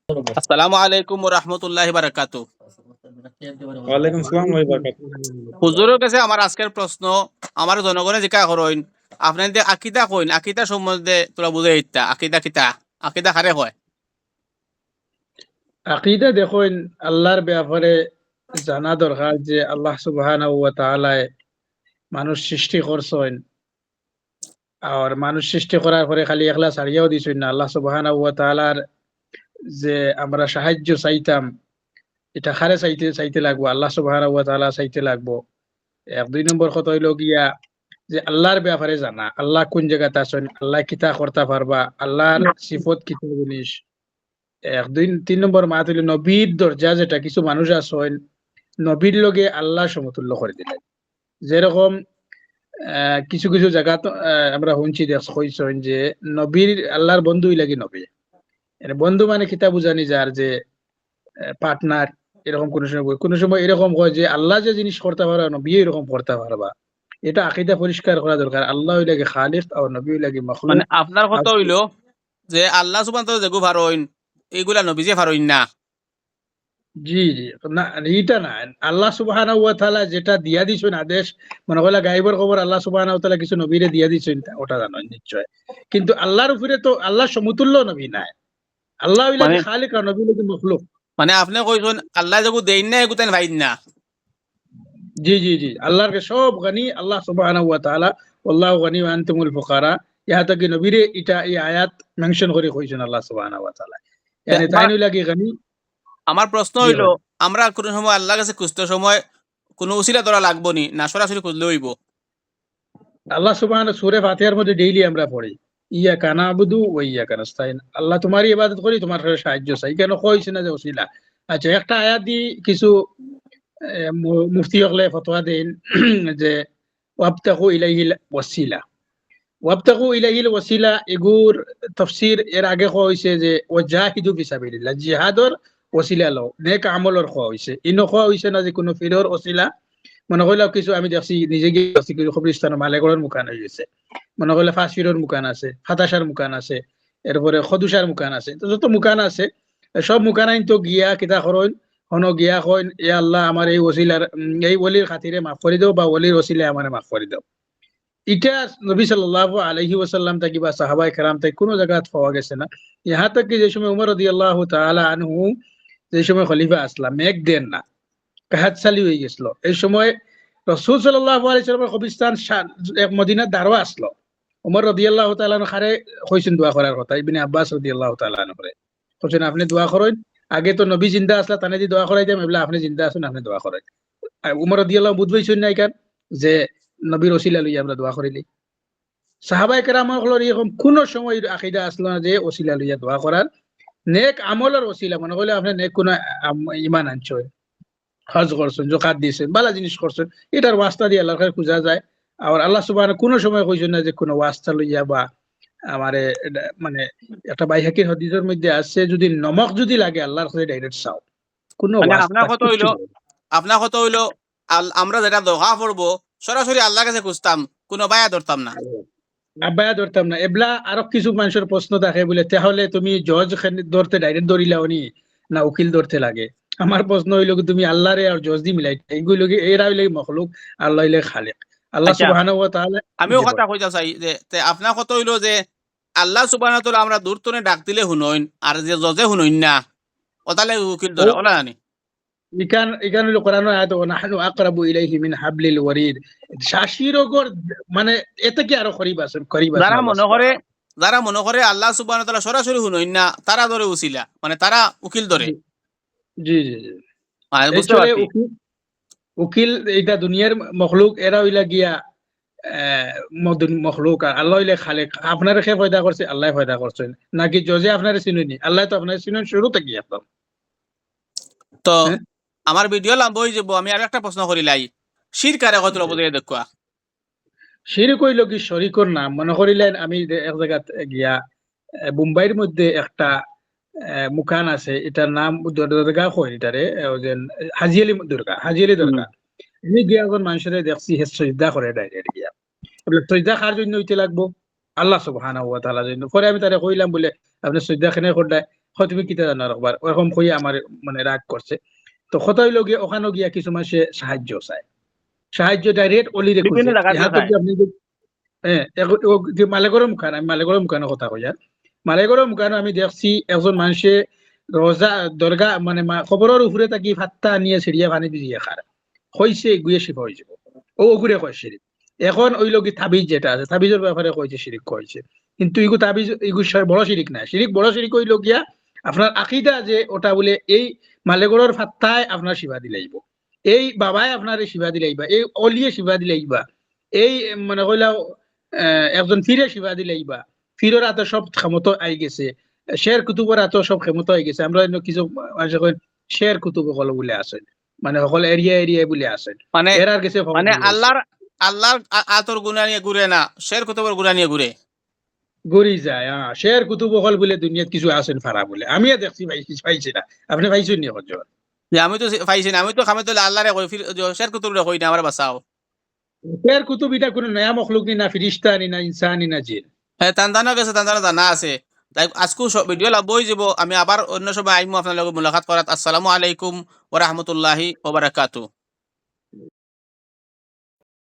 আসসালামু আলাইকুম ওয়া রাহমাতুল্লাহি ওয়া বারাকাতুহু। ওয়ালাইকুম আসসালাম ওয়া বারাকাতুহু। হুজুরের কাছে আমার আজকের প্রশ্ন, আমার জনগণে জিজ্ঞাসা করেন, আপনার যে আকিদা কইন, আকিদা সম্বন্ধে তোরা বুঝাই দিতা। আকিদা কিতা? আকিদা কারে কয়? আকিদা দেখুন, আল্লাহর ব্যাপারে জানা দরকার যে আল্লাহ সুবহানাহু ওয়া তাআলায় মানুষ সৃষ্টি করছেন। আর মানুষ সৃষ্টি করার পরে খালি একলা ছাড়িয়েও দিছেন না, আল্লাহ সুবহানাহু ওয়া তাআলার যে আমরা সাহায্য চাইতাম, এটা খারে চাইতে চাইতে লাগবো, আল্লাহ সুবহানাহু ওয়া তাআলা চাইতে লাগবো। এক দুই নম্বর কথা হইল গিয়া যে আল্লাহর ব্যাপারে জানা, আল্লাহ কোন জায়গাতে আছেন, আল্লাহ কিতা করতে পারবা, আল্লাহর সিফত কিতা জিনিস। এক দুই তিন নম্বর মাত হইল নবীর দরজা, যেটা কিছু মানুষ আছেন নবীর লগে আল্লাহ সমতুল্য করে দিলেন। যেরকম কিছু কিছু জায়গা তো আমরা শুনছি কইছেন যে নবীর আল্লাহর বন্ধুই লাগি নবী। বন্ধু মানে কিতা বুঝানি যার যে পার্টনার, এরকম কোন সময় এরকম হয় যে আল্লাহ যে জিনিস করতে পারবা নবী এরকম করতে পারবা। এটা আকীদা পরিষ্কার করা দরকার। আল্লাহ হই লাগে খালিক আর নবী হই লাগে মানে মাখলুক। আপনার কথা হইল যে আল্লাহ সুবহানাহু ওয়া তাআলা যেগু ফারইন, এইগুলা নবীজে ফারইন না। জি জি, না এইটা না, আল্লাহ সুবহানাহু ওয়া তাআলা যেটা দিয়া দিছেন আদেশ, মনে করলা গায়বের খবর আল্লাহ সুবহানাহু ওয়া তাআলা কিছু নবীরে দিয়া দিছেন, ওটা জানো নিশ্চয়। কিন্তু আল্লাহর উপরে তো আল্লাহ সমতুল্য নবী নাই। আল্লাহ হইলা মানে কি খালিক আর নবী হইলা কি মখলুক। মানে আপনি কইছেন আল্লাহ যেগু দেইন না এগু তাই ভাইন না। জি জি জি, আল্লাহর কে সব গনি আল্লাহ সুবহানাহু ওয়া তাআলা, আল্লাহু গনি ওয়া আনতুমুল ফুকারা। ইহা তাকি নবীরে এটা এই আয়াত মেনশন করে কইছেন আল্লাহ সুবহানাহু ওয়া তাআলা, তে মানে তাই হইলা কি গনি। আমার প্রশ্ন জি হইল, হয়, আমরা কোন সময় আল্লাহর কাছে খুঁজতে সময় কোন উসিলা ধরা লাগবো নি, না সরাসরি খুঁজলে হইব? আল্লাহ সুবহানাহু সূরা ফাতিহার মধ্যে ডেইলি আমরা পড়ি ইয়াকা নাবুদু ওয়া ইয়াকা নাস্তাইন, আল্লাহ তোমারই ইবাদত করি, তোমার কাছে সাহায্য চাই। কেন কইছে না যে ওসিলা? আচ্ছা, একটা আয়াত দি কিছু মুফতি হকলে ফতোয়া দেন যে ওয়াবতাগু ইলাইহিল ওয়াসিলা। ওয়াবতাগু ইলাইহিল ওয়াসিলা এগুর তাফসীর এর আগে কোয়া হইছে যে ওয়াজাহিদু ফিসাবিলিল্লাহ, জিহাদর ওসিলা লও, নেক আমলর কোয়া হইছে। ইনো কোয়া হইছে না যে কোনো ফিরর ওসিলা। মনে করলে কিছু আমি দেখছি নিজে গিয়ে দেখছি কিছু খবরিস্তান মালেগড়ের মুকান হয়ে গেছে, মনে করলে ফাঁসিরোর মুকান আছে, ফাতাসার মুকান আছে, এরপরে খদুসার মুকান আছে, তো যত মুকান আছে সব মুকান আইন তো গিয়া কিতা করেন, হন গিয়া কইন এ আল্লাহ আমার এই ওসিলার এই ওলির খাতিরে মাফ করে দাও, বা ওলির ওসিলায় আমার মাফ করে দাও। এটা নবী সাল্লাল্লাহু আলাইহি ওয়াসাল্লাম তাকি বা সাহাবায়ে কেরাম তাই কোনো জায়গায় পাওয়া গেছে না। ইহা তক কি যে সময় উমর রাদিয়াল্লাহু তাআলা আনহু, যে সময় খলিফা আসলাম এক দেন না কাহাত সালি হয়ে গেছিল, এই সময় রসুল সাল্লাল্লাহু আলাইহি সাল্লামের কবরস্থান এক মদিনার দ্বারও আসলো। ওমর রাদিয়াল্লাহু তাআলা আনহু খারে কইছেন দোয়া করার কথা, ইবনে আব্বাস রাদিয়াল্লাহু তাআলা আনহু করে কইছেন আপনি দোয়া করেন, আগে তো নবী জিন্দা আসলা তানে দি দোয়া করাইতাম, এবলা আপনি জিন্দা আছেন আপনি দোয়া করেন। আর উমর রাদিয়াল্লাহু বুঝবাইছেন না এখান যে নবীর ওসিলা লইয়া আমরা দোয়া করিলি। সাহাবায়ে কেরাম হলো এরকম কোন সময় আকীদা আসলো না যে ওসিলা লইয়া দোয়া করার। নেক আমলের ওসিলা, মনে করলে আপনি নেক কোন ঈমান আনছেন, হজ করছেন, যাকাত দিয়েছেন, ভালো জিনিস করছেন, এটার ওয়াস্তা দিয়ে আল্লাহর কাছে খোঁজা যায়। আর আল্লাহ সুবহানাহু কোনো সময় কইছেন না যে কোনো ওয়াস্তা লইয়া বা আমারে মানে একটা বাইহাকির হাদিসের মধ্যে আছে যদি নমক যদি লাগে আল্লাহর কাছে ডাইরেক্ট চাও, কোনো মানে ওয়াস্তা কিচ্ছু নাই। আপনার কথা হইলো আমরা যেটা দোয়া পড়বো সরাসরি আল্লাহর কাছে খুঁজতাম, কোনো বায়া ধরতাম না। আব্বায়া ধরতাম না, এবলা আরো কিছু মানুষের প্রশ্ন থাকে বলে তাহলে তুমি জজ ধরতে ডাইরেক্ট ধরিলাও নি, না উকিল ধরতে লাগে। আমার প্রশ্ন হইলো কি তুমি আল্লাহরে আর জজ দি মিলাই এইগুলো কি এরা হইলে মখলুক, আল্লাহ হইলে খালিক। আল্লাহ আচ্ছা, সুবহানাহু ওয়া তাআলা আমিও জি কথা হয়। কইতা চাই যে আপনার কথা হইলো যে আল্লাহ সুবহানাহু ওয়া তাআলা আমরা দূর তনে ডাক দিলে শুনইন, আর যে জজে শুনইন না ওতালে উকিল ও ধরে ওলা জানি। ইকান হইলো কোরআনের আয়াত ওয়া নাহনু আকরাবু ইলাইহি মিন হাবলিল ওয়ারিদ। শাসিরগর মানে এতে কি আরো করিব আছেন যারা আল্লাহ মনে করে সুবহানাহু। যারা মনে করে আল্লাহ সুবহানাহু ওয়া তাআলা সরাসরি শুনইন না, তারা ধরে উছিলা, মানে তারা উকিল ধরে। জি জি জি জি। বুঝতে এরপরে পারছি। উকিল উকিল এটা দুনিয়ার মখলুক, এরা হইলা গিয়া মখলুক, আর আল্লাহ হইলে খালেক। আপনার খে পয়দা করছে, আল্লাহ পয়দা করছেন, নাকি জজে আপনার চিনুনি, আল্লাহ তো আপনার চিনুন শুরু থেকে একদম। তো হ্যাঁ, আমার ভিডিও লম্বা হয়ে যাব, আমি আর একটা প্রশ্ন করিলাই, শির কারে কতটা বুঝাই দেখুয়া। শিরিক হইল কি শরিকর নাম। মনে করিলেন আমি এক জায়গাত গিয়া মুম্বাইয়ের মধ্যে একটা মুকান আছে, এটার নাম দুর্গা কই এটারে যে হাজিয়ালি দুর্গা, হাজিয়ালি হুম। দুর্গা। আমি গিয়া এখন মানুষের দেখছি হে সজদা করে ডাইরেক্ট গিয়া, বলে সজদা কার জন্য হইতে লাগবো? আল্লাহ সুবহানাহু ওয়া তাআলার জন্য। পরে আমি তারে কইলাম বলে আপনি সজদা কেন করলেন? হয় তুমি কিতা জানো রাখবার ওরকম কই আমার মানে রাগ করছে। তো কতই লগে ওখানে গিয়া কিছু মাসে সাহায্য চায়, সাহায্য ডাইরেক্ট অলি বিভিন্ন রেখুছে জায়গা দিয়ে ইহা তো চায়। আপনি হ্যাঁ মালেগড় মুখান আমি মালেগড় মুখানের কথা কইয়ার, মালেগড় মুখান আমি দেখছি একজন মানুষে রোজা দরগা মানে খবরের উপরে তাকি ভাতটা নিয়ে ছিড়িয়া পানি ভিজিয়ে খার হইছে গুয়ে শিফা হয়ে যাব ও ওগুরে কয় শিরিক। এখন ওই লোক তাবিজ যেটা আছে তাবিজের ব্যাপারে কইছে শিরিক কইছে, কিন্তু ইগু তাবিজ ইগু বড় শিরিক না, শিরিক বড় শিরিক হইল গিয়া আপনার আকিদা যে ওটা বলে এই মালেগড়ের ফাত্তায় আপনার শিবা দিলাইব, এই বাবাই আপনার শিবা দিলাইবা, এই অলিয়ে শিবা দিলাইবা, এই মানে কইলাও একজন ফিরে শিবা দিলাইবা, ফিরের হাতে সব ক্ষমতা আই গেছে, শের কুতুবের হাতে সব ক্ষমতা হয়ে গেছে। আমরা কিছু মানুষ কই শের কুতুব সকল বলে আছে, মানে সকল এরিয়া এরিয়া বলে আছে, মানে এর আর গেছে মানে আল্লাহর আতর গুণা নিয়ে ঘুরে না, শের কুতুবের গুণা নিয়ে ঘুরে। গড়ি যায়। শের কুতুব সকল বলে দুনিয়াত কিছু আছেন ফারা বলে, আমিও দেখছি পাইছি না, আপনি পাইছেন নি হজর? যে আমি তো পাইছি না, আমি তো খামে তো আল্লাহরে কই, শের কুতুবরে কই না, আমার বাঁচাও। শের কুতুব এটা কোনো নয়া মখলুক নি, না ফিরিস্তা নি, না ইনসান নি, না জিন। হ্যাঁ, তান্দানো গেছে, তান্দানো জানা আছে। তাই আজকেও ভিডিও লাভই যাব, আমি আবার অন্য সময় আইমু আপনার লগে মুলাকাত করাত। আসসালামু আলাইকুম ওয়া রাহমাতুল্লাহি ওয়া বারাকাতুহু।